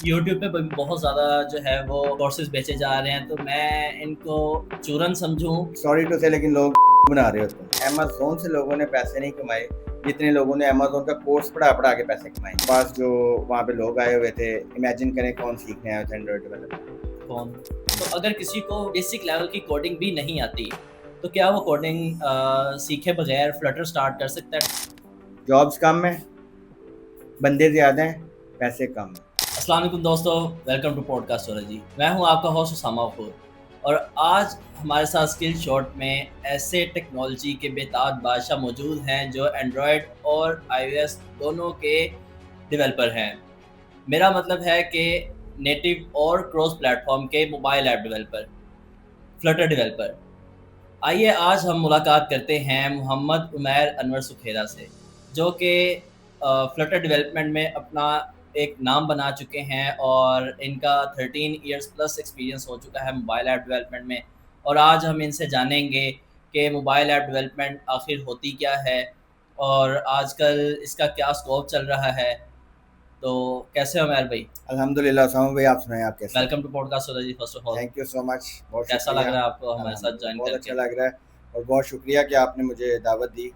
YouTube पे बहुत ज़्यादा जो है वो कोर्सेज बेचे जा रहे हैं, तो मैं इनको चूरन समझूं। सॉरी टू से, लेकिन लोग बना रहे हो उसको। अमेज़न से लोगों ने पैसे नहीं कमाए जितने लोगों ने अमेज़न का कोर्स पढ़ा पढ़ा के पैसे कमाए। पास जो वहाँ पे लोग आए हुए थे, इमेजिन करें कौन सीखने आए थे एंड्रॉइड डेवलपमेंट। कौन? तो अगर किसी को बेसिक लेवल की कोडिंग भी नहीं आती, तो क्या वो कोडिंग सीखे बगैर फ्लटर स्टार्ट कर सकता है? जॉब्स कम है, बंदे ज़्यादा हैं, पैसे कम हैं। अस्सलाम वालेकुम दोस्तों, वेलकम टू पॉडकास्ट सूरज जी। मैं हूं आपका होस्ट उसामा गफूर, और आज हमारे साथ स्किल शॉट में ऐसे टेक्नोलॉजी के बेताज बादशाह मौजूद हैं जो एंड्रॉयड और iOS दोनों के डेवलपर हैं। मेरा मतलब है कि नेटिव और क्रॉस प्लेटफॉर्म के mobile app developer, Flutter developer. आइए आज हम मुलाकात करते हैं मोहम्मद उमैर अनवर सुखेरा से, जो कि फ्लटर डेवलपमेंट में अपना एक नाम बना चुके हैं और इनका 13 इयर्स प्लस एक्सपीरियंस हो चुका है मोबाइल ऐप डेवलपमेंट में। और आज हम इनसे जानेंगे कि मोबाइल ऐप डेवलपमेंट आखिर होती क्या है और आजकल इसका क्या स्कोप चल रहा है। तो कैसे हो उमैर भाई? अल्हम्दुलिल्लाह। साहब भाई, आप सुनाएं, आप कैसे हैं? Welcome to podcast Suraj ji. First of all, thank you so much, बहुत कैसा लग शुक्रिया। रहा है आपको हमारे साथ अल्हम्दुलिल्लाह ज्वाइन बहुत अच्छा करके? लग रहा है और बहुत शुक्रिया कि आपने मुझे दावत दी।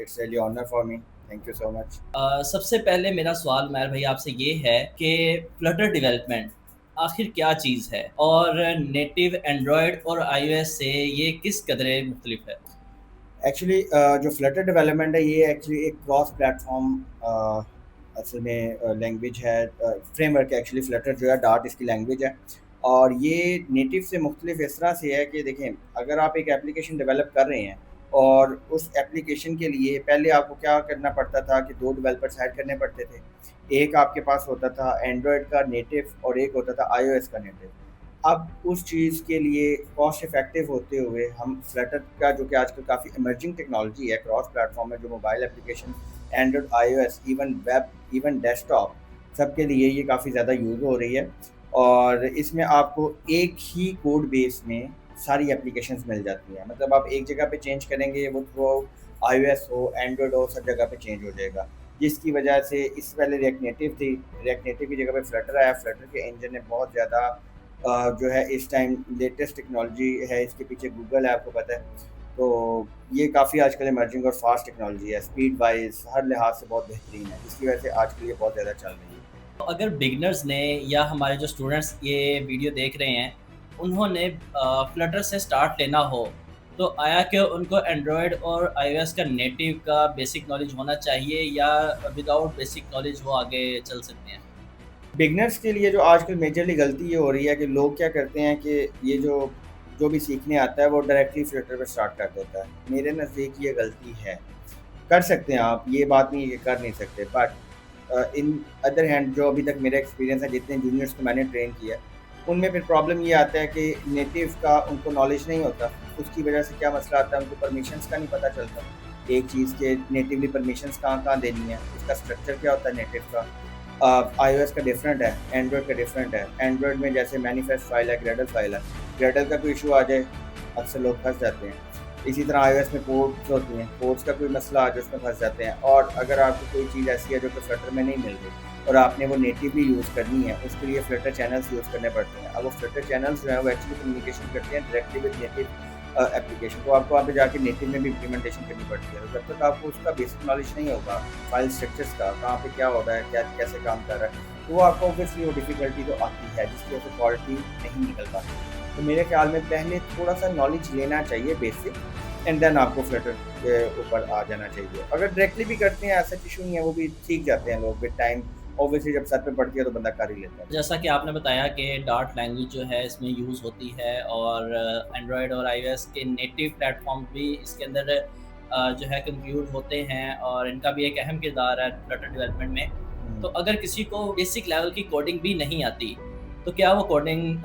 It's really honour for me. Thank you so much. सबसे पहले मेरा सवाल उमैर भाई आपसे ये है कि फ्लटर डेवलपमेंट आखिर क्या चीज़ है और नेटिव एंड्रॉयड और iOS से ये किस कदरे मुख्तलिफ है? एक्चुअली जो फ्लटर डेवलपमेंट है, ये एक्चुअली एक क्रॉस प्लेटफॉर्म असल में लैंग्वेज है, फ्रेमवर्क है। एक्चुअली फ्लटर जो है डार्ट इसकी लैंग्वेज है, और ये नेटिव से मुख्तलिफ इस तरह से है कि देखें, अगर आप एक एप्लीकेशन डेवलप कर रहे हैं और उस एप्लीकेशन के लिए पहले आपको क्या करना पड़ता था कि दो डेवलपर्स ऐड करने पड़ते थे। एक आपके पास होता था एंड्रॉयड का नेटिव और एक होता था iOS का नेटिव। अब उस चीज़ के लिए कॉस्ट इफ़ेक्टिव होते हुए हम फ्लटर का, जो कि आजकल काफ़ी इमर्जिंग टेक्नोलॉजी है, क्रॉस प्लेटफॉर्म है, जो mobile application Android iOS even web even desktop सबके लिए ये काफ़ी ज़्यादा यूज़ हो रही है। और इसमें आपको एक ही कोड बेस में सारी एप्लीकेशंस मिल जाती हैं। मतलब आप एक जगह पे चेंज करेंगे, वो थ्रू iOS हो एंड्रॉयड हो, सब जगह पे चेंज हो जाएगा। जिसकी वजह से इससे पहले रिएक्ट नेटिव थी, रिएक्ट नेटिव की जगह पे फ्लटर आया। फ्लटर के इंजन ने बहुत ज़्यादा जो है इस टाइम लेटेस्ट टेक्नोलॉजी है, इसके पीछे गूगल है, आपको पता है। तो ये काफ़ी आजकल इमर्जिंग और फास्ट टेक्नोलॉजी है, स्पीड वाइज हर लिहाज से बहुत बेहतरीन है, जिसकी वजह से आजकल ये बहुत ज़्यादा चल रही है। तो अगर बिगनर्स ने या हमारे जो स्टूडेंट्स ये वीडियो देख रहे हैं, उन्होंने फ्लटर से स्टार्ट लेना हो, तो आया कि उनको एंड्रॉयड और iOS का नेटिव का बेसिक नॉलेज होना चाहिए या विदाउट बेसिक नॉलेज वो आगे चल सकते हैं? बिगनर्स के लिए जो आजकल मेजरली गलती ये हो रही है कि लोग क्या करते हैं कि ये जो जो भी सीखने आता है वो डायरेक्टली फ्लटर पे स्टार्ट कर देता है। मेरे नज़दीक ये गलती है। कर सकते हैं आप, ये बात नहीं है कि कर नहीं सकते, बट इन अदर हैंड जो अभी तक मेरा एक्सपीरियंस है, जितने जूनियर्स को मैंने ट्रेन किया, उनमें फिर प्रॉब्लम ये आता है कि नेटिव का उनको नॉलेज नहीं होता। उसकी वजह से क्या मसला आता है, उनको परमिशंस का नहीं पता चलता। एक चीज़ के नेटिवली परमिशंस कहाँ कहाँ देनी है, उसका स्ट्रक्चर क्या होता है नेटिव का। iOS का डिफरेंट है, एंड्रॉयड का डिफरेंट है। एंड्रॉयड में जैसे मैनिफेस्ट फाइल है, ग्रेडल फाइल है, ग्रेडल का कोई इशू आ जाए अक्सर लोग फंस जाते हैं। इसी तरह iOS में कोड्स होती हैं, कोड्स का कोई मसला आ जाए उसमें फंस जाते हैं। और अगर आपको कोई चीज़ ऐसी है जो कि फ्लटर में नहीं मिल रही और आपने वो नेटिवली यूज़ करनी है, उसके लिए फ्लटर चैनल्स यूज़ करने पड़ते हैं। अब वो फ्लटर चैनल्स जो है वो एक्चुअली कम्युनिकेशन करते हैं डायरेक्टली विद नेटिव एप्लीकेशन, तो आपको वहाँ पे जाके नेटिव में भी इम्प्लीमेंटेशन करनी पड़ती है। तो जब तक आपको उसका बेसिक नॉलेज नहीं होगा, फाइल स्ट्रक्चर्स का, कहाँ पे क्या हो रहा है, क्या कैसे काम कर रहा है, तो वो आपको ऑब्वियसली वो डिफ़िकल्टी तो आती है, जिसकी वजह से क्वालिटी नहीं निकल पाती। तो मेरे ख्याल में पहले थोड़ा-सा नॉलेज लेना चाहिए बेसिक, एंड देन आपको फ्लटर के ऊपर आ जाना चाहिए। अगर डायरेक्टली भी करते हैं ऐसा इशू नहीं है, वो भी सीख जाते हैं लोग विद टाइम। ऑब्वियसली जब सर पे पड़ती है तो बंदा कर ही लेता है। जैसा कि आपने बताया कि डार्ट लैंग्वेज जो है इसमें यूज़ होती है और एंड्रॉयड और iOS के नेटिव प्लेटफॉर्म भी इसके अंदर जो है कंक्लूड होते हैं और इनका भी एक अहम किरदार है फ्लटर डेवलपमेंट में। तो अगर किसी को बेसिक लेवल की कोडिंग भी नहीं आती, तो क्या वो कोडिंग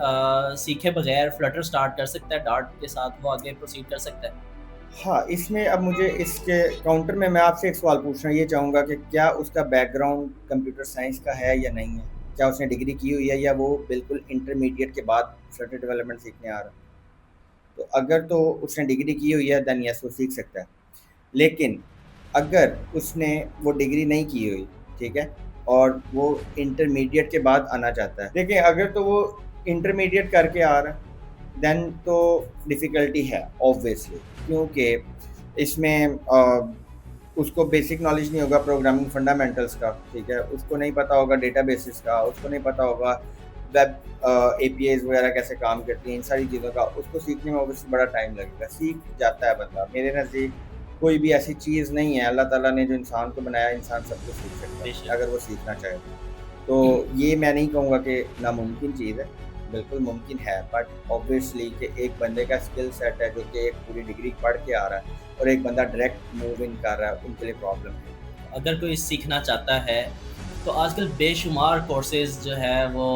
सीखे बगैर फ्लटर स्टार्ट कर सकता है? डार्ट के साथ वो आगे प्रोसीड कर सकता है? हाँ, इसमें अब मुझे इसके काउंटर में मैं आपसे एक सवाल पूछना ये चाहूँगा कि क्या उसका बैकग्राउंड कंप्यूटर साइंस का है या नहीं है? क्या उसने डिग्री की हुई है या वो बिल्कुल इंटरमीडिएट के बाद फ्लटर डेवलपमेंट सीखने आ रहा है? तो अगर तो उसने डिग्री की हुई है देन यस वो सीख सकता है। लेकिन अगर उसने वो डिग्री नहीं की हुई, ठीक है? और वो इंटरमीडिएट के बाद आना चाहता है। देखिए, अगर तो वो इंटरमीडिएट करके आ रहा है देन तो डिफ़िकल्टी है ऑब्वियसली, क्योंकि इसमें उसको बेसिक नॉलेज नहीं होगा प्रोग्रामिंग फंडामेंटल्स का, ठीक है, उसको नहीं पता होगा डेटाबेसेस का, उसको नहीं पता होगा वेब एपीआईज वगैरह कैसे काम करती हैं, इन सारी चीज़ों का उसको सीखने में ऑब्वियसली बड़ा टाइम लगेगा। सीख जाता है बंदा, मेरे नज़दीक कोई भी ऐसी चीज़ नहीं है, अल्लाह ताला ने जो इंसान को बनाया, इंसान सब कुछ सीख सकता है अगर वो सीखना चाहे। तो ये मैं नहीं कहूँगा कि नामुमकिन चीज़ है, बिल्कुल मुमकिन है, बट ऑब्वियसली कि एक बंदे का स्किल सेट है जो कि एक पूरी डिग्री पढ़ के आ रहा है और एक बंदा डायरेक्ट मूव इन कर रहा है, उनके लिए प्रॉब्लम है। अगर कोई सीखना चाहता है तो आजकल बेशुमार कोर्सेज़ जो है वो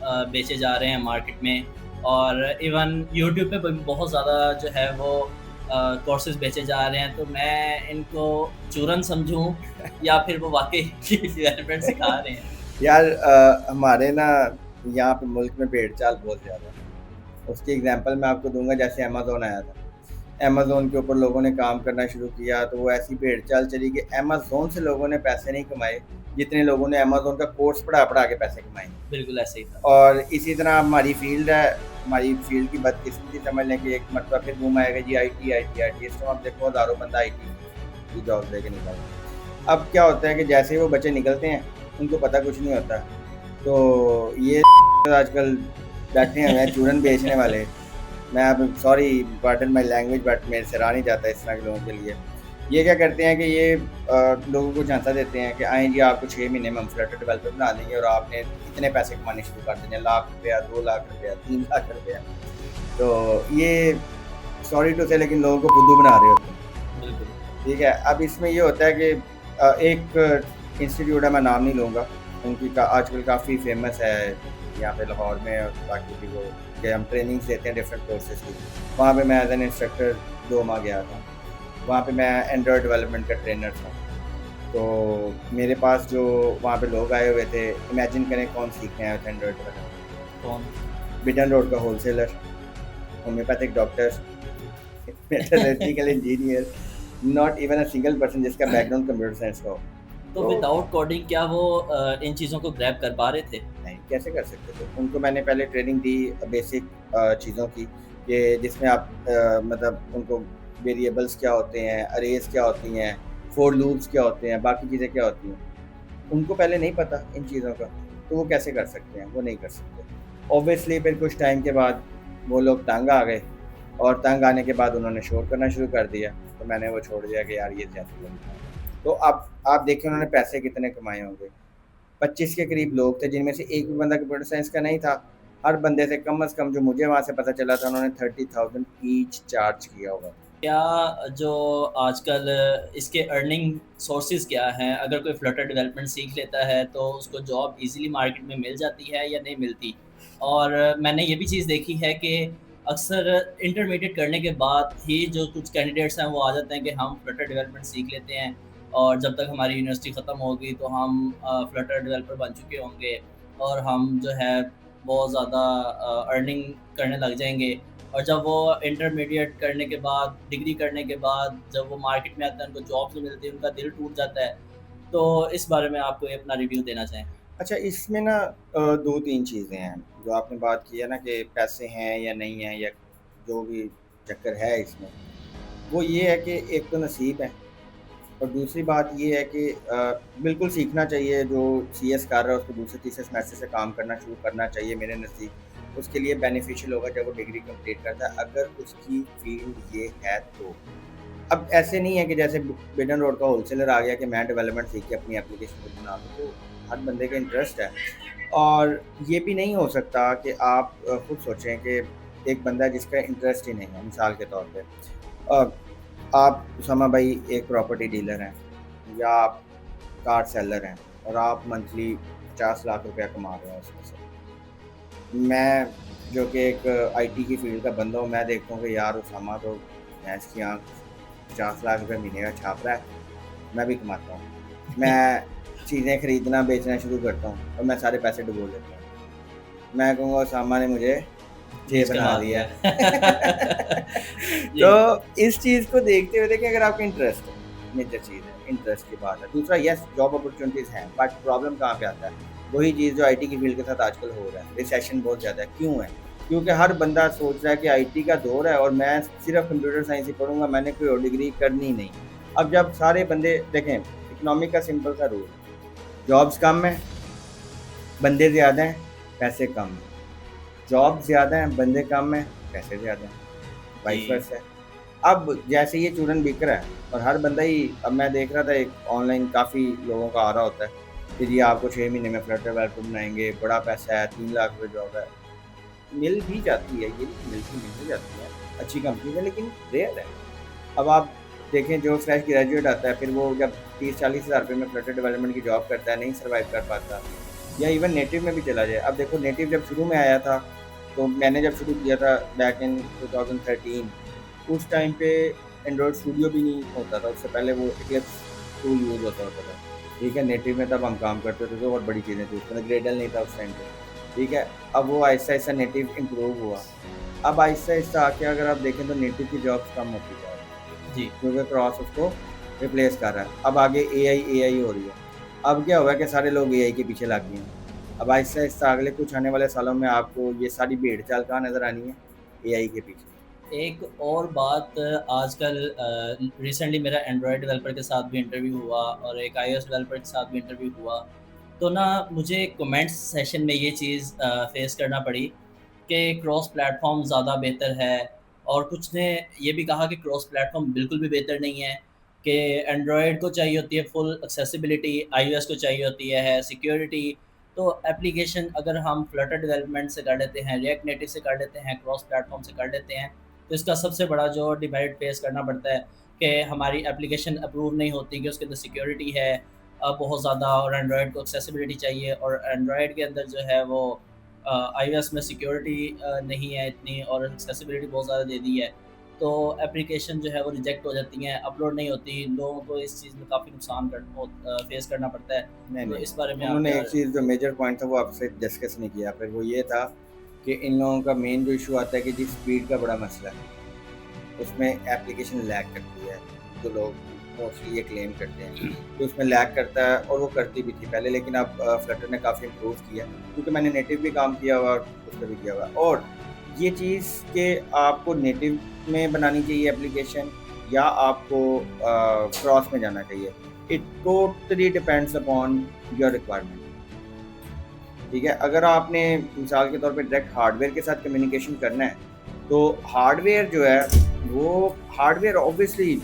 बेचे जा रहे हैं मार्केट में, और इवन यूट्यूब पे भी बहुत ज़्यादा जो है वो कोर्सेज़ बेचे जा रहे हैं। तो मैं इनको चूरन समझूँ या फिर वो वाक़ई डेवलपमेंट सिखा रहे हैं? यार हमारे ना यहाँ पे मुल्क में भेड़ चाल बहुत ज़्यादा है। उसकी एग्जांपल मैं आपको दूँगा, जैसे अमेज़न आया था। अमेज़न के ऊपर लोगों ने काम करना शुरू किया तो वो ऐसी भेड़ चाल चली कि अमेज़न से लोगों ने पैसे नहीं कमाए जितने लोगों ने अमेज़न का कोर्स पढ़ा के पैसे कमाए। बिल्कुल ऐसे ही था। और इसी तरह हमारी फील्ड है, हमारी फील्ड की बदकिस्मती समझ लें कि एक मरतबा फिर बूम आएगा जी आईटी आईटी आईटी। इस टाइम आप देखो हज़ारों बंदा आईटी की जॉब लेके निकल रहा है। अब क्या होता है कि जैसे ही वो बच्चे निकलते हैं उनको पता कुछ नहीं होता, तो ये आजकल बैठे हुए हैं चूरन बेचने वाले। मैं अब sorry pardon my language, but मेरे से रहा नहीं जाता इस तरह के लोगों के लिए। ये क्या करते हैं कि ये लोगों को झांसा देते हैं कि आएँ जी आपको 6 महीने में हम फ्लटर डेवलपर बना देंगे और आपने इतने पैसे कमाने शुरू कर देंगे, लाख रुपया, 2 लाख रुपया, 3 लाख रुपया। तो ये सॉरी टू से लेकिन लोगों को बुद्धू बना रहे होते हैं। बिल्कुल। ठीक है, अब इसमें ये होता है कि एक इंस्टीट्यूट है, मैं नाम नहीं लूँगा, उनकी आजकल काफ़ी फेमस है यहाँ पे लाहौर में और बाकी भी, वो कि हम ट्रेनिंग्स देते हैं डिफरेंट कोर्सेज की। वहाँ पे मैं एज एन इंस्ट्रक्टर 2 माह गया था। वहाँ पे मैं एंड्रॉयड डेवलपमेंट का ट्रेनर था। तो मेरे पास जो वहाँ पे लोग आए हुए थे, इमेजिन करें कौन सीखने आए थे एंड्रॉयड डेवलपमेंट। कौन? बिटन रोड का wholesaler, homeopathic doctor, metallurgical engineer, not even a single person जिसका बैकग्राउंड कंप्यूटर साइंस का हो। तो विदाउट कोडिंग क्या वो इन चीज़ों को ग्रैब कर पा रहे थे? नहीं, कैसे कर सकते थे? उनको मैंने पहले ट्रेनिंग दी बेसिक चीज़ों की, कि जिसमें आप मतलब उनको वेरिएबल्स क्या होते हैं, अरेज़ क्या होती हैं, फॉर लूप्स क्या होते हैं, बाकी चीज़ें क्या होती हैं। उनको पहले नहीं पता इन चीज़ों का, तो वो कैसे कर सकते हैं? वो नहीं कर सकते। ऑब्वियसली फिर कुछ टाइम के बाद वो लोग तंग आ गए और तंग आने के बाद उन्होंने शोर करना शुरू कर दिया, तो मैंने वो छोड़ दिया कि यार ये ज़्यादा लोग हैं। तो अब आप देखिए उन्होंने पैसे कितने कमाए होंगे। 25 के करीब लोग थे जिनमें से एक भी बंदा कंप्यूटर साइंस का नहीं था। हर बंदे से कम जो मुझे वहाँ से पता चला था, उन्होंने 30,000 ईच चार्ज किया हुआ। क्या जो आजकल इसके अर्निंग सोर्सेज़ क्या हैं? अगर कोई फ्लटर डेवलपमेंट सीख लेता है तो उसको जॉब ईज़िली मार्केट में मिल जाती है या नहीं मिलती? और मैंने ये भी चीज़ देखी है कि अक्सर इंटरमीडिएट करने के बाद ही जो कुछ कैंडिडेट्स हैं वो आ जाते हैं कि हम फ्लटर डेवलपमेंट सीख लेते हैं और जब तक हमारी यूनिवर्सिटी ख़त्म होगी तो हम फ्लटर डेवलपर बन चुके होंगे और हम जो है बहुत ज़्यादा अर्निंग करने लग जाएँगे। और जब वो इंटरमीडिएट करने के बाद, डिग्री करने के बाद जब वो मार्केट में आते हैं, उनको जॉब्स नहीं मिलती, उनका दिल टूट जाता है। तो इस बारे में आप कोई अपना रिव्यू देना चाहें? अच्छा, इसमें ना 2-3 चीज़ें हैं, जो आपने बात की है ना कि पैसे हैं या नहीं हैं या जो भी चक्कर है इसमें, वो ये है कि एक तो नसीब है और दूसरी बात ये है कि बिल्कुल सीखना चाहिए। जो सीएस कर रहा है उसको दूसरे तीसरे सेमेस्टर से काम करना शुरू करना चाहिए मेरे नज़दीक। उसके लिए बेनिफिशियल होगा जब वो डिग्री कंप्लीट करता है, अगर उसकी फील्ड ये है तो। अब ऐसे नहीं है कि जैसे बिडन रोड का होलसेलर आ गया कि मैं डेवलपमेंट सीख के अपनी एप्लीकेशन खुद बना दूँ, तो हर बंदे का इंटरेस्ट है। और ये भी नहीं हो सकता कि आप खुद सोचें कि एक बंदा जिसका इंटरेस्ट ही नहीं है, मिसाल के तौर पे आप उसामा भाई एक प्रॉपर्टी डीलर हैं या आप कार सेलर हैं और आप मंथली 50 लाख रुपया कमा रहे हैं उसमें से। मैं जो कि एक आईटी की फील्ड का बंदा हूँ, मैं देखता हूँ कि यार उसामा तो भैंस की आँख 50 लाख रुपये महीने का छाप रहा है, मैं भी कमाता हूँ। मैं चीज़ें खरीदना बेचना शुरू करता हूँ और मैं सारे पैसे डुबो लेता हूँ। मैं कहूँगा उसामा ने मुझे ये बना दिया। तो इस चीज़ को देखते हुए देखें, अगर आपका इंटरेस्ट है, मेजर चीज़ है। इंटरेस्ट की बात है। दूसरा, यस जॉब अपॉर्चुनिटीज़ हैं, बट प्रॉब्लम कहाँ पे आता है? वही चीज़ जो आईटी की फील्ड के साथ आजकल हो रहा है, रिसेशन बहुत ज़्यादा है। क्यों है? क्योंकि हर बंदा सोच रहा है कि आईटी का दौर है और मैं सिर्फ कंप्यूटर साइंस ही पढ़ूंगा, मैंने कोई और डिग्री करनी नहीं। अब जब सारे बंदे देखें, इकोनॉमिक का सिंपल सा रूल, जॉब्स कम है, बंदे ज़्यादा हैं, पैसे कम हैं। जॉब ज़्यादा हैं, बंदे कम हैं, पैसे ज़्यादा हैं, वाइस जी वर्सा है। अब जैसे ये चूरन बिक रहा है और हर बंदा ही, अब मैं देख रहा था एक ऑनलाइन काफ़ी लोगों का आ रहा होता है कि जी आपको 6 महीने में फ्लटर डेवलपर बनाएंगे, बड़ा पैसा है, 3 लाख रुपये जॉब है। मिल भी जाती है, ये भी मिल भी जाती है अच्छी कंपनी में, लेकिन रेयर है। अब आप देखें, जो फ्रेश ग्रेजुएट आता है, फिर वो जब 30-40 हज़ार रुपये में फ्लटर डेवलपमेंट की जॉब करता है, नहीं सर्वाइव कर पाता, या इवन नेटिव में भी चला जाए। अब देखो, नेटिव जब शुरू में आया था, तो मैंने जब शुरू किया था बैक इन 2013, उस टाइम पे एंड्रॉयड स्टूडियो भी नहीं होता था, उससे पहले वो एक्लिप्स टूल यूज़ होता था। ठीक है, नेटिव में तब हम काम करते थे तो और बड़ी चीज़ें थी, उसमें ग्रेडल नहीं था उस टाइम पे। ठीक है, अब वो आहिस्ता आहिस्ता नेटिव इम्प्रूव हुआ। अब आहिस्ता आहिस्ता आके अगर आप देखें तो नेटिव की जॉब्स कम होती जा रही है, जी क्योंकि क्रॉस उसको रिप्लेस कर रहा है। अब आगे एआई हो रही है। अब क्या हुआ कि सारे लोग एआई के पीछे लग गए हैं। अब आहिस्ता आहिस्ता अगले कुछ आने वाले सालों में आपको ये सारी भीड़ चाल कहाँ नज़र आनी है? एआई के पीछे। एक और बात, आजकल रिसेंटली मेरा एंड्रॉयड डेवलपर के साथ भी इंटरव्यू हुआ और एक आईओएस डेवलपर के साथ भी इंटरव्यू हुआ। तो ना मुझे कमेंट्स सेशन में ये चीज़ फेस करना पड़ी कि क्रॉस प्लेटफॉर्म ज़्यादा बेहतर है, और कुछ ने ये भी कहा कि क्रॉस प्लेटफॉर्म बिल्कुल भी बेहतर नहीं है, कि एंड्रॉयड को चाहिए होती है फुल एक्सेसिबिलिटी, आईओएस को चाहिए होती है सिक्योरिटी। तो एप्लीकेशन अगर हम फ्लटर डेवलपमेंट से कर लेते हैं, रिएक्ट नेटिव से कर लेते हैं, क्रॉस प्लेटफॉर्म से कर लेते हैं, तो इसका सबसे बड़ा जो डिमेरिट फेस करना पड़ता है कि हमारी एप्लीकेशन अप्रूव नहीं होती, कि उसके अंदर सिक्योरिटी है बहुत ज़्यादा, और एंड्रॉयड को एक्सेसिबिलिटी चाहिए, और एंड्रॉयड के अंदर जो है वो आईओएस में सिक्योरिटी नहीं है इतनी, और एक्सेसिबिलिटी बहुत ज़्यादा दे दी है। तो एप्लीकेशन जो है वो रिजेक्ट हो जाती हैं, अपलोड नहीं होती, लोगों को इस चीज़ में काफ़ी नुकसान फेस करना पड़ता है। नहीं, तो नहीं, इस बारे में आप उन्होंने क्या? एक चीज़ जो मेजर पॉइंट था वो आपसे डिस्कस नहीं किया, फिर वो ये था कि इन लोगों का मेन जो इशू आता है कि जी स्पीड का बड़ा मसला है, उसमें एप्लीकेशन लैग करती है, जो लोग मोस्टली ये क्लेम करते हैं कि उसमें लैग करता है, और वो करती भी थी पहले, लेकिन अब फ्लटर ने काफ़ी इम्प्रूव किया, क्योंकि मैंने नेटिव भी काम किया हुआ और उस पर भी किया हुआ। और ये चीज़ कि आपको नेटिव में बनानी चाहिए एप्लीकेशन या आपको क्रॉस में जाना चाहिए, it totally depends upon your requirement. ठीक है, अगर आपने मिसाल के तौर पे डायरेक्ट हार्डवेयर के साथ कम्युनिकेशन करना है, तो हार्डवेयर जो है वो हार्डवेयर ऑब्वियसली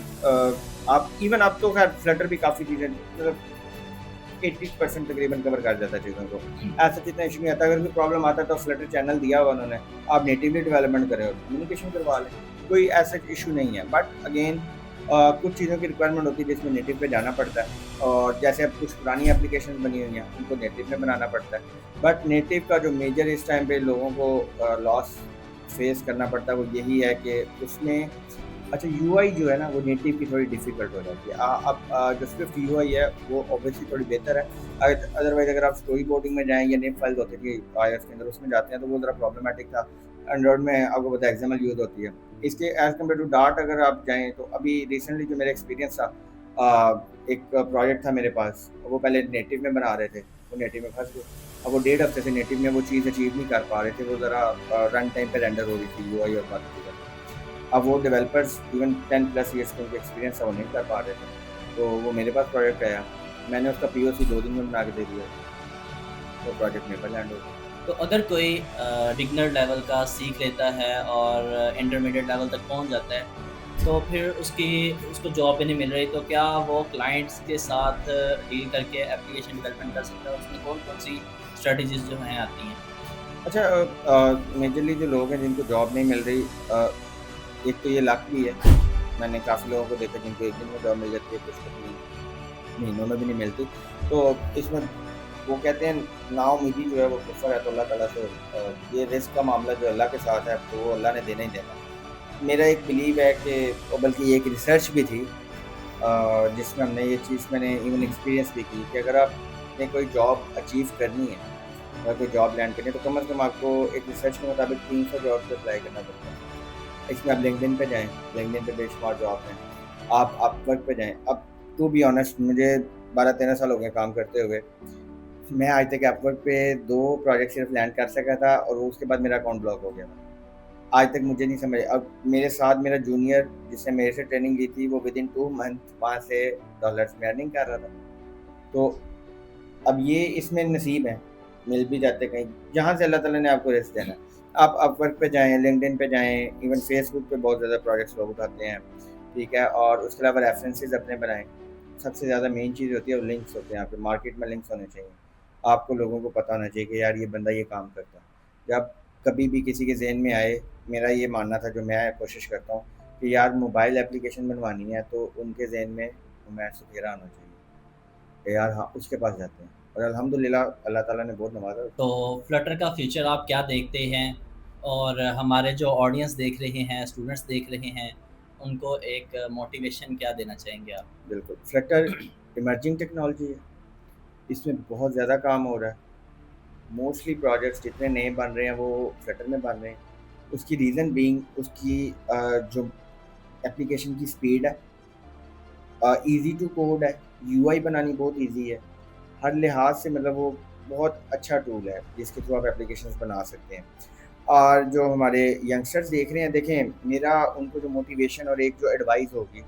आप इवन अब तो खैर फ्लटर भी काफ़ी चीज़ें मतलब 80% तकरीबन कवर कर जाता है चीज़ों को, ऐसा इतना इशू नहीं आता। अगर कोई प्रॉब्लम आता है तो फ्लटर चैनल दिया हुआ उन्होंने, आप नेटिवली डेवलपमेंट करें और कम्युनिकेशन करवा लें, कोई ऐसा इशू नहीं है। बट अगेन कुछ चीज़ों की रिक्वायरमेंट होती है जिसमें नेटिव पे जाना पड़ता है, और जैसे अब कुछ पुरानी एप्लीकेशन बनी हुई हैं उनको नेटिव में बनाना पड़ता है। बट नेटिव का जो मेजर इस टाइम पे लोगों को लॉस फेस करना पड़ता है वो यही है कि उसमें अच्छा यूआई जो है ना वो नेटिव की थोड़ी डिफ़िकल्ट हो जाती है। अब जो स्विफ्ट यूआई है वो ऑब्वियसली थोड़ी बेहतर है। अदरवाइज़ अगर आप स्टोरी बोर्डिंग में जाएँ या नेम फाइल्स होती थी आईओएस के अंदर, उसमें जाते हैं तो वो ज़रा प्रॉब्लमैटिक था। एंड्रॉइड में आपको पता है एक्सएमएल यूज़ होती है। इसके एज़ कम्पेयर टू डार्ट अगर आप जाएँ तो अभी रिसेंटली जो मेरा एक्सपीरियंस था, एक प्रोजेक्ट था मेरे पास, वो पहले नेटिव में बना रहे थे, वो नेटिव में फँस गए। अब वो 1.5 हफ्ते से नेटिव में वो चीज़ अचीव नहीं कर पा रहे थे, वो ज़रा रन टाइम पे रेंडर हो रही थी यूआई और बाकी चीज़ें। अब वो डेवलपर्स इवन 10+ ईयर्स का उनका एक्सपीरियंस है, वो नहीं कर पा रहे थे, तो वो मेरे पास प्रोजेक्ट आया, मैंने उसका पीओसी 2 दिन में बना के दे दिया, तो प्रोजेक्ट मेरे पर लैंड हो गया। तो अगर कोई बिगनर लेवल का सीख लेता है और इंटरमीडिएट लेवल तक पहुंच जाता है, तो फिर उसको जॉब भी नहीं मिल रही, तो क्या वो क्लाइंट्स के साथ डील करके एप्लीकेशन डेवलपमेंट कर सकता है? उसमें कौन कौन सी स्ट्रेटजीज जो हैं आती हैं? अच्छा, मेजरली जो लोग हैं जिनको जॉब नहीं मिल रही, एक तो ये लक भी है, मैंने काफ़ी लोगों को देखा जिनको 1 दिन में जॉब मिल जाती है, कुछ को 3 महीनों में भी नहीं मिलती। तो इसमें वो कहते हैं नाउम्मीदी जो है वो कुफ़र है, तो अल्लाह ताला से ये रिस्क का मामला जो अल्लाह के साथ है तो वो अल्लाह ने देना ही देना। मेरा एक बिलीव है कि, और बल्कि ये एक रिसर्च भी थी जिसमें हमने ये चीज़ मैंने इवन एक्सपीरियंस भी की कि अगर आपने कोई जॉब अचीव करनी है, अगर कोई जॉब लैंड करनी है, तो कम से कम आपको एक रिसर्च के मुताबिक 300 जॉब पे अप्लाई करना पड़ता है। इसमें आप लिंक्डइन पे जाएँ, लिंक्डइन पे बेशुमार जॉब हैं, आप अपवर्क पे जाएँ। अब टू बी ऑनेस्ट मुझे 12-13 साल हो गए काम करते हुए। मैं आज तक अपवर्क पे 2 प्रोजेक्ट सिर्फ लैंड कर सका था और उसके बाद मेरा अकाउंट ब्लॉक हो गया था। आज तक मुझे नहीं समझ। अब मेरे साथ मेरा जूनियर जिसने मेरे से ट्रेनिंग ली थी वो विदिन 2 मंथ वहाँ से डॉलर्स में अर्निंग कर रहा था। तो अब ये इसमें नसीब है, मिल भी जाते कहीं, जहाँ से अल्लाह ताला ने आपको रिस्क देना है। आप अपवर्क पे जाएँ, लिंक्डइन पे जाएँ, इवन फेसबुक पे बहुत ज़्यादा प्रोजेक्ट्स लोग उठाते हैं, ठीक है? और उसके अलावा रेफरेंसेस अपने बनाएँ। सबसे ज़्यादा मेन चीज़ होती है वो लिंक्स होते हैं, आपके मार्केट में लिंक्स होने चाहिए। आपको लोगों को पता होना चाहिए कि यार ये बंदा ये काम करता है। जब कभी भी किसी के ज़हन में आए, मेरा ये मानना था, जो मैं कोशिश करता हूँ कि यार मोबाइल एप्लीकेशन बनवानी है तो उनके ज़हन में हुमैर सुखेरा आना चाहिए कि यार हाँ, उसके पास जाते हैं। और अल्हम्दुलिल्लाह अल्लाह ताला ने बहुत नवाज़ा। तो फ्लटर का फ्यूचर आप क्या देखते हैं? और हमारे जो ऑडियंस देख रहे हैं, स्टूडेंट्स देख रहे हैं, उनको एक मोटिवेशन क्या देना चाहेंगे आप? बिल्कुल, फ्लटर इमर्जिंग टेक्नोलॉजी है, इसमें बहुत ज़्यादा काम हो रहा है। मोस्टली प्रोजेक्ट्स जितने नए बन रहे हैं वो फ्लटर में बन रहे हैं। उसकी रीज़न बीइंग उसकी जो एप्लीकेशन की स्पीड है, ईज़ी टू कोड है, यूआई बनानी बहुत ईज़ी है। हर लिहाज से मतलब वो बहुत अच्छा टूल है जिसके थ्रू आप एप्लीकेशंस बना सकते हैं। और जो हमारे यंगस्टर्स देख रहे हैं, देखें मेरा उनको जो मोटिवेशन और एक जो एडवाइस होगी,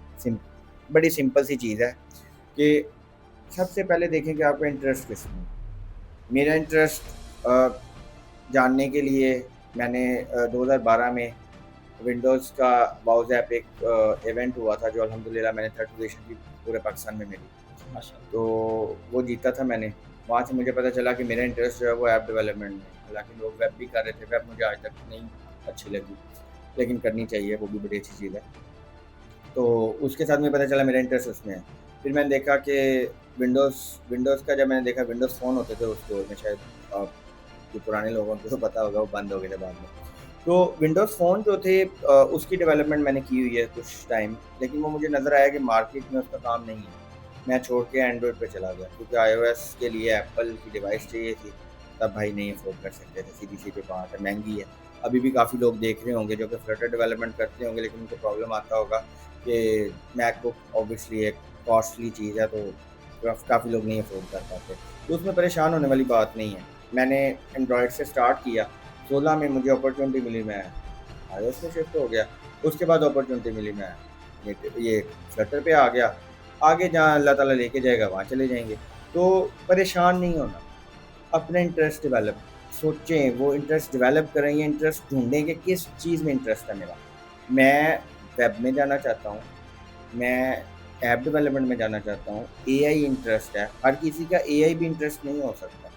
बड़ी सिंपल सी चीज़ है कि सबसे पहले देखें कि आपका इंटरेस्ट किस में है। मेरा इंटरेस्ट जानने के लिए मैंने 2012 में विंडोज़ का वाउज़ ऐप एक इवेंट हुआ था जो अल्हम्दुलिल्लाह मैंने 3rd पोजीशन की पूरे पाकिस्तान में मिली। माशाल्लाह। तो वो जीता था मैंने। वहाँ से मुझे पता चला कि मेरा इंटरेस्ट जो है वो ऐप डेवलपमेंट में है। हालाँकि लोग वेब भी कर रहे थे, वेब मुझे आज तक नहीं अच्छी लगी, लेकिन करनी चाहिए, वो भी बड़ी अच्छी चीज़ है। तो उसके साथ मुझे पता चला मेरा इंटरेस्ट उसमें है। फिर मैंने देखा कि विंडोज़ विंडोज़ का जब मैंने देखा, विंडोज़ फ़ोन होते थे उस दौर में, शायद जो पुराने लोगों को तो पता होगा, वो बंद हो गए थे बाद में। तो विंडोज़ फ़ोन जो थे उसकी डेवलपमेंट मैंने की हुई है कुछ टाइम, लेकिन वो मुझे नज़र आया कि मार्केट में उसका काम नहीं है। मैं छोड़ के एंड्रॉयड पे चला गया क्योंकि आईओएस के लिए एप्पल की डिवाइस चाहिए थी, तब भाई नहीं अफ़ोर्ड कर सकते थे, सीधी-सीधी बात है, महँगी है। अभी भी काफ़ी लोग देख रहे होंगे जो कि फ्लटर डेवलपमेंट करते होंगे, लेकिन उनको प्रॉब्लम आता होगा कि मैकबुक ऑब्वियसली एक कॉस्टली चीज़ है, तो काफ़ी लोग नहीं अफ़ोर्ड कर पाते। तो उसमें परेशान होने वाली बात नहीं है। मैंने एंड्रॉयड से स्टार्ट किया, 16 में मुझे अपॉर्चुनिटी मिली, मैं आईओएस में शिफ्ट हो गया। उसके बाद अपॉर्चुनिटी मिली, मैं ये फ्लटर पे आ गया। आगे जहाँ अल्लाह ताला लेके जाएगा वहाँ चले जाएँगे। तो परेशान नहीं होना, अपना इंटरेस्ट डेवलप सोचें, वो इंटरेस्ट डेवलप करें, ये इंटरेस्ट ढूँढें कि किस चीज़ में इंटरेस्ट है मेरा। मैं वेब में जाना चाहता हूँ, मैं ऐप डेवलपमेंट में जाना चाहता हूँ, एआई इंटरेस्ट है। हर किसी का एआई भी इंटरेस्ट नहीं हो सकता।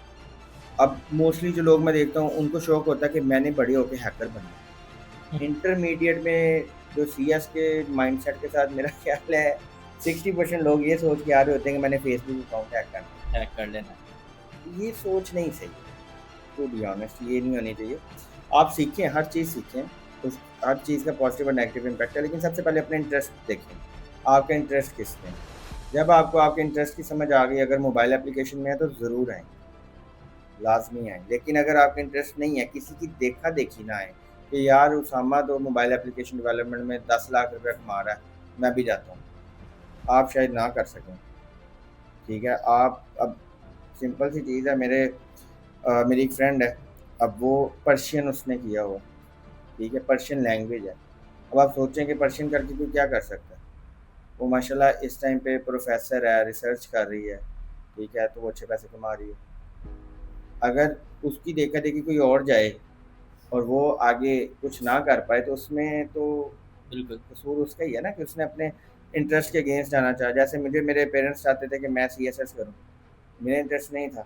अब मोस्टली जो लोग मैं देखता हूँ उनको शौक होता है कि मैंने बड़े होके हैकर बनना है। इंटरमीडिएट में जो सीएस के माइंडसेट के साथ मेरा ख्याल है 60% लोग ये सोच के आ रहे होते हैं कि मैंने फेसबुक अकाउंट हैक करना हैक कर लेना। है। ये सोच नहीं सही, टू बी ऑनेस्ट ये नहीं होनी चाहिए। आप सीखें, हर चीज़ सीखें, उस हर चीज़ का पॉजिटिव और नेगेटिव इम्पैक्ट है, लेकिन सबसे पहले अपना इंटरेस्ट देखें, आपका इंटरेस्ट किस में है। जब आपको आपके इंटरेस्ट की समझ आ गई, अगर मोबाइल एप्लीकेशन में है तो ज़रूर आएँ, लाज़मी आएँ। लेकिन अगर आपका इंटरेस्ट नहीं है, किसी की देखा-देखी ना आए कि यार उसामा तो मोबाइल एप्लीकेशन डेवलपमेंट में 10 लाख रुपए कमा रहा है, मैं भी जाता हूँ। आप शायद ना कर सकें, ठीक है? आप अब सिंपल सी चीज़ है, मेरी एक फ्रेंड है, अब वो पर्शियन उसने किया हुआ, ठीक है? पर्शियन लैंग्वेज है। अब आप सोचें कि पर्शियन करके कोई क्या कर सकता है? वो माशाल्लाह इस टाइम पे प्रोफ़ेसर है, रिसर्च कर रही है, ठीक है? तो वो अच्छे पैसे कमा रही है। अगर उसकी देखा-देखी कोई और जाए और वो आगे कुछ ना कर पाए, तो उसमें तो बिल्कुल। कसूर उसका ही है ना कि उसने अपने इंटरेस्ट के अगेंस्ट जाना चाहा। जैसे मुझे मेरे पेरेंट्स चाहते थे कि मैं सीएसएस करूँ, मेरा इंटरेस्ट नहीं था,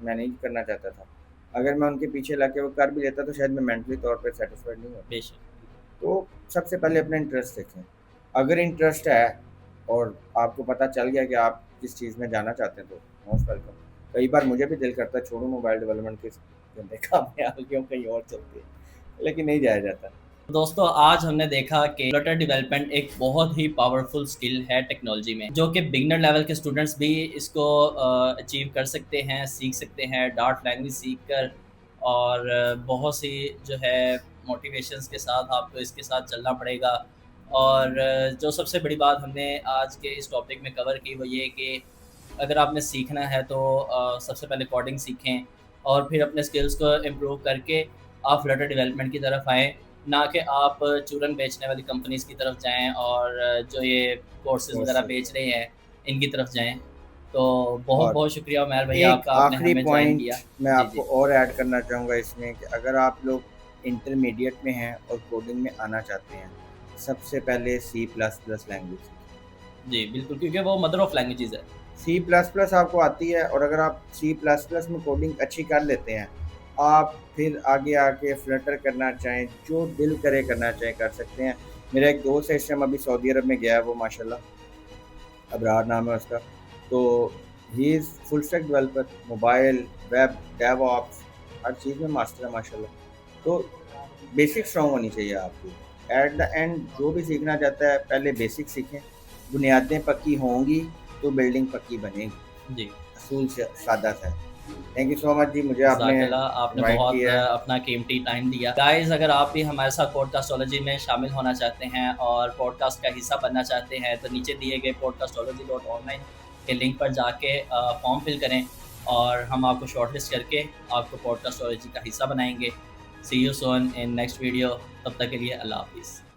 मैं नहीं करना चाहता था। अगर मैं उनके पीछे लग के वो कर भी लेता तो शायद मैं मेंटली तौर पे सैटिस्फाइड नहीं होता। बेशक। तो सबसे पहले अपना इंटरेस्ट देखें। अगर इंटरेस्ट है और आपको पता चल गया कि आप किस चीज़ में जाना चाहते हैं, तो मोस्ट वेलकम। कई बार मुझे भी दिल करता है छोड़ो मोबाइल डेवलपमेंट के गंदे काम में आ गया हूँ, कहीं और चलते हैं, लेकिन नहीं जाया जाता। दोस्तों, आज हमने देखा कि फ्लटर डेवलपमेंट एक बहुत ही पावरफुल स्किल है टेक्नोलॉजी में, जो कि बिगिनर लेवल के स्टूडेंट्स भी इसको अचीव कर सकते हैं, सीख सकते हैं डार्ट लैंग्वेज सीख कर। और बहुत सी जो है मोटिवेशंस के साथ आपको इसके साथ चलना पड़ेगा। और जो सबसे बड़ी बात हमने आज के इस टॉपिक में कवर की वो ये कि अगर आपने सीखना है तो सबसे पहले कोडिंग सीखें और फिर अपने स्किल्स को इम्प्रूव करके आप फ्लटर डेवलपमेंट की तरफ आएँ, ना कि आप चूरन बेचने वाली कंपनीज़ की तरफ जाएँ और जो ये कोर्सेज़ वगैरह कोर्सेज। बेच रहे हैं, इनकी तरफ जाएँ। तो और बहुत-बहुत शुक्रिया उमैर भैया एक आपका, आपने आखिरी हमें जॉइन पॉइंट किया। मैं जी, आपको जी। और ऐड करना चाहूँगा इसमें कि अगर आप लोग इंटरमीडिएट में हैं और कोडिंग में आना चाहते हैं, सबसे पहले सी प्लस प्लस लैंग्वेज सीखें। जी, बिल्कुल, क्योंकि वो मदर ऑफ़ लैंग्वेजेज़ है। सी प्लस प्लस आपको आती है और अगर आप सी प्लस प्लस में कोडिंग अच्छी कर लेते हैं, आप फिर आगे आके फ्लटर करना चाहें, जो दिल करे करना चाहें कर सकते हैं। मेरा एक दोस्त है, इस टाइम अभी सऊदी अरब में गया है वो माशाल्लाह, अबरार नाम है उसका। तो he is full stack developer, mobile, web, DevOps हर चीज़ में मास्टर है माशाल्लाह। तो बेसिक स्ट्रॉन्ग होनी चाहिए आपकी। एट द एंड जो भी सीखना चाहता है पहले बेसिक सीखें, बुनियादें पक्की होंगी तो बिल्डिंग पक्की बनेगी। जी। असूल से सादा सा है। थैंक यू सो मच जी, मुझे आपने जज़ाकल्लाह, आपने इनवाइट बहुत किया है। अपना कीमती टाइम दिया। गाइज़, अगर आप भी हमारे साथ पॉडकास्टोलॉजी में शामिल होना चाहते हैं और पॉडकास्ट का हिस्सा बनना चाहते हैं, तो नीचे दिए गए podcastology.online के लिंक पर जाके फॉर्म फिल करें और हम आपको शॉर्टलिस्ट करके आपको पॉडकास्टोलॉजी का हिस्सा बनाएँगे। See you soon in next video. तब तक के लिए अल्लाह हाफ़िज़।